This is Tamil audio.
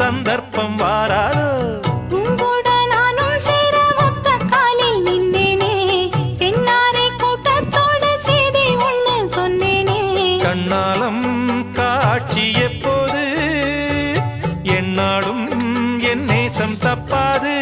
சந்தர்ப்பம் வாராதோ உங்கூட நானும் சேர ஒத்த காலில் நின்னேனே தென்னாரை கூட்டத்தோடு செய்தி ஒண்ணு சொன்னேனே கண்ணாலம் காட்சி எப்போது என்னாலும் என் நேசம் தப்பாது